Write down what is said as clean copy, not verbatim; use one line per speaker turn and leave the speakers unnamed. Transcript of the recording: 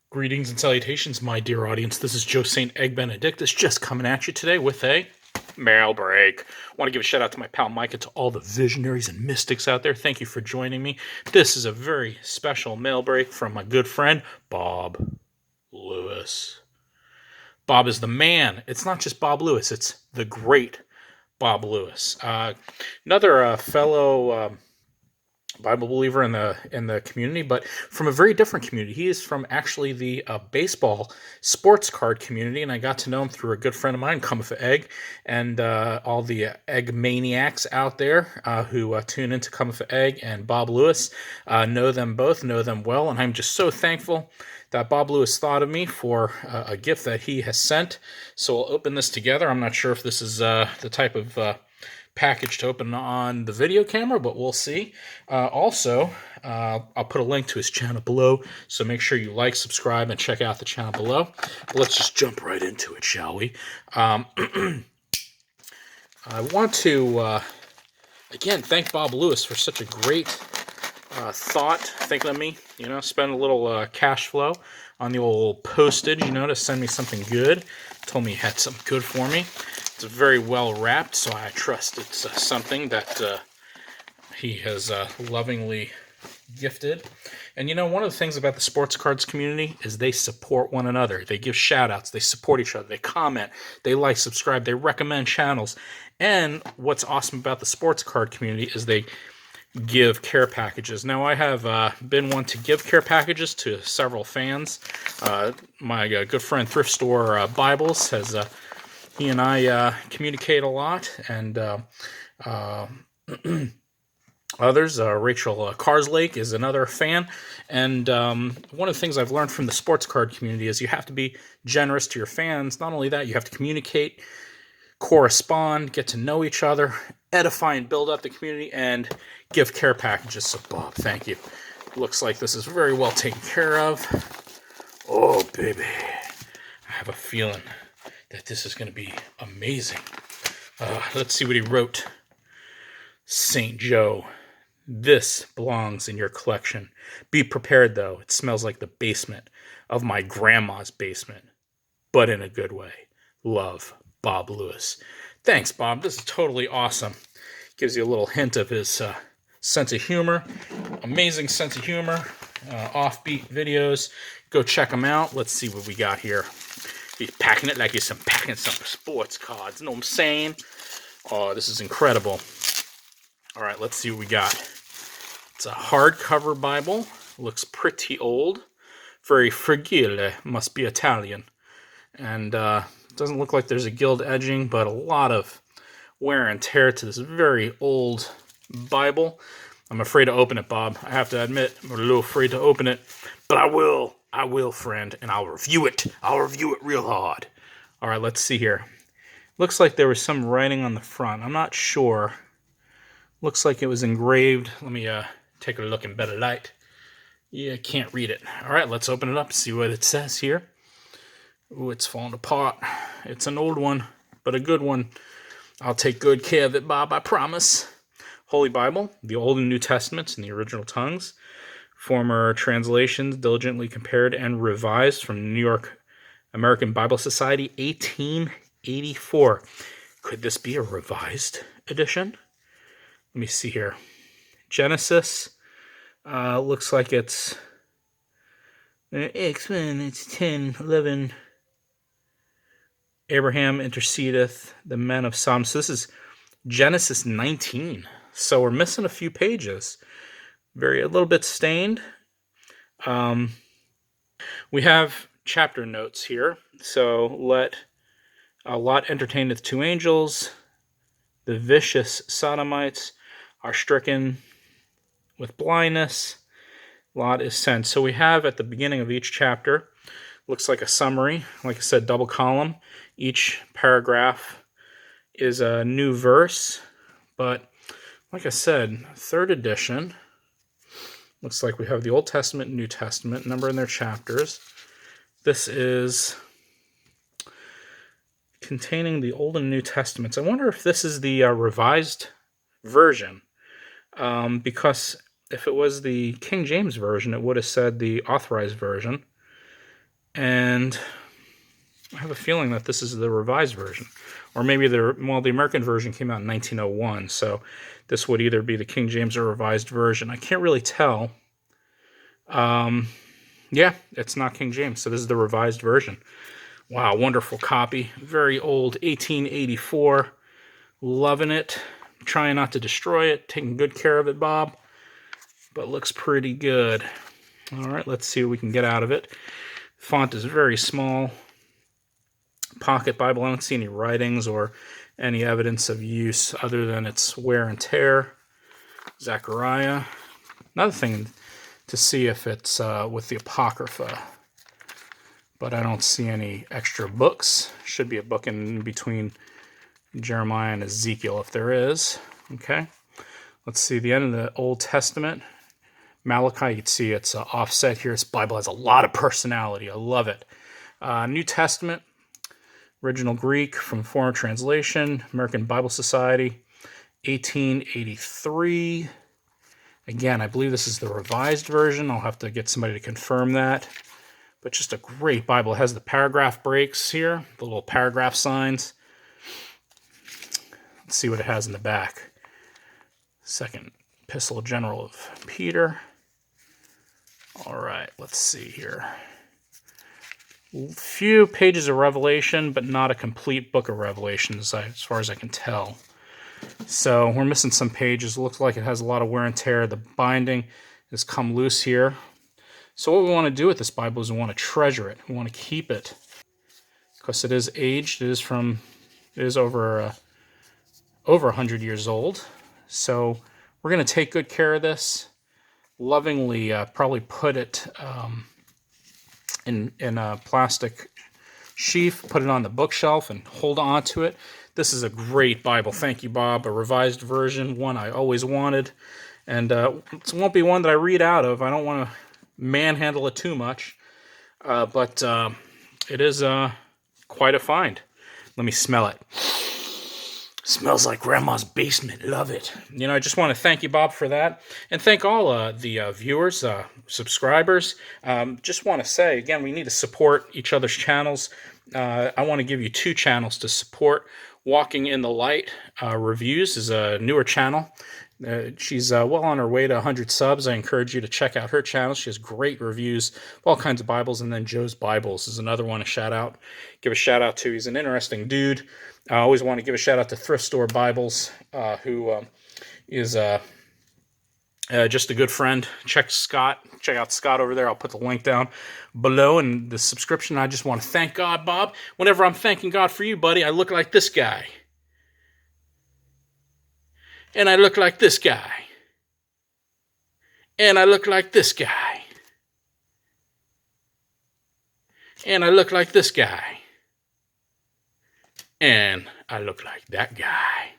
Greetings and salutations, my dear audience. This is Joe St. Egg Benedictus just coming at you today with a mail break. I want to give a shout out to my pal Mike and to all the visionaries and mystics out there. Thank you for joining me. This is a very special mail break from my good friend, Bob Lewis. Bob is the man. It's not just Bob Lewis, it's the great Bob Lewis. Another fellow Bible believer in the community, but from a very different community. He is from actually the baseball sports card community, and I got to know him through a good friend of mine, Come for Egg, and all the egg maniacs out there who tune into Come for Egg and Bob Lewis know them both, know them well, and I'm just so thankful that Bob Lewis thought of me for a gift that he has sent. So we'll open this together. I'm not sure if this is the type of package to open on the video camera, but we'll see. Also, I'll put a link to his channel below, so make sure you like, subscribe, and check out the channel below. But let's just jump right into it, shall we? I want to, again, thank Bob Lewis for such a great thought, thinking of me, spend a little cash flow on the old postage, to send me something good. Told me he had something good for me. It's very well wrapped, so I trust it's something that he has lovingly gifted. And one of the things about the sports cards community is they support one another. They give shout outs, they support each other, they comment, they like, subscribe, they recommend channels. And what's awesome about the sports card community is they give care packages. Now, I have been one to give care packages to several fans. My good friend Thrift Store Bibles has he and I communicate a lot, and others. Rachel Carslake is another fan, and one of the things I've learned from the sports card community is you have to be generous to your fans. Not only that, you have to communicate, correspond, get to know each other, edify and build up the community, and give care packages. So, Bob, thank you. Looks like this is very well taken care of. Oh, baby. I have a feeling that this is going to be amazing. Let's see what he wrote. St. Joe, this belongs in your collection. Be prepared, though. It smells like the basement of my grandma's basement, but in a good way. Love, Bob Lewis. Thanks, Bob. This is totally awesome. Gives you a little hint of his sense of humor. Amazing sense of humor. Offbeat videos. Go check them out. Let's see what we got here. He's packing it like he's packing some sports cards. You know what I'm saying? Oh, this is incredible. All right, let's see what we got. It's a hardcover Bible. Looks pretty old. Very fragile. Must be Italian. And doesn't look like there's a gilt edging, but a lot of wear and tear to this very old Bible. I'm afraid to open it, Bob. I have to admit, I'm a little afraid to open it. But I will, friend, and I'll review it. I'll review it real hard. All right, let's see here. Looks like there was some writing on the front. I'm not sure. Looks like it was engraved. Let me take a look in better light. Yeah, I can't read it. All right, let's open it up and see what it says here. Ooh, it's falling apart. It's an old one, but a good one. I'll take good care of it, Bob, I promise. Holy Bible, the Old and New Testaments in the original tongues. Former translations diligently compared and revised from New York American Bible Society, 1884. Could this be a revised edition? Let me see here. Genesis looks like it's X-Men. It's 10, 11. Abraham intercedeth, the men of Psalms. So this is Genesis 19. So we're missing a few pages. A little bit stained. We have chapter notes here. So Lot entertaineth two angels. The vicious sodomites are stricken with blindness. Lot is sent. So we have at the beginning of each chapter, looks like a summary. Like I said, double column. Each paragraph is a new verse. But like I said, third edition. Looks like we have the Old Testament and New Testament, number in their chapters. This is containing the Old and New Testaments. I wonder if this is the revised version, because if it was the King James Version, it would have said the authorized version. And I have a feeling that this is the revised version. Or maybe the American version came out in 1901, so this would either be the King James or revised version. I can't really tell. Yeah, it's not King James, so this is the revised version. Wow, wonderful copy. Very old, 1884. Loving it. Trying not to destroy it. Taking good care of it, Bob. But looks pretty good. All right, let's see what we can get out of it. Font is very small. Pocket Bible. I don't see any writings or any evidence of use other than its wear and tear. Zechariah. Another thing to see if it's with the Apocrypha. But I don't see any extra books. Should be a book in between Jeremiah and Ezekiel if there is. Okay. Let's see the end of the Old Testament. Malachi, you can see it's offset here. This Bible has a lot of personality. I love it. New Testament, original Greek from foreign translation, American Bible Society, 1883. Again, I believe this is the revised version. I'll have to get somebody to confirm that. But just a great Bible. It has the paragraph breaks here, the little paragraph signs. Let's see what it has in the back. Second Epistle General of Peter. All right, let's see here. Few pages of Revelation, but not a complete book of Revelation as far as I can tell. So we're missing some pages. It looks like it has a lot of wear and tear. The binding has come loose here. So what we want to do with this Bible is we want to treasure it. We want to keep it because it is aged. It is over 100 years old. So we're going to take good care of this. Lovingly, probably put it in a plastic sheath, put it on the bookshelf, and hold on to it. This is a great Bible. Thank you, Bob. A revised version, one I always wanted. And it won't be one that I read out of. I don't want to manhandle it too much. But it is quite a find. Let me smell it. Smells like Grandma's basement. Love it. I just want to thank you, Bob, for that. And thank all the viewers, subscribers. Just want to say, again, we need to support each other's channels. I want to give you 2 channels to support. Walking in the Light Reviews is a newer channel. She's well on her way to 100 subs. I encourage you to check out her channel. She has great reviews of all kinds of Bibles. And then Joe's Bibles is another one to give a shout out to. He's an interesting dude. I always want to give a shout out to Thrift Store Bibles, who is just a good friend. Check out Scott over there. I'll put the link down below in the subscription. I just want to thank God, Bob. Whenever I'm thanking God for you, buddy, I look like this guy. And I look like this guy. And I look like this guy. And I look like this guy. And I look like that guy.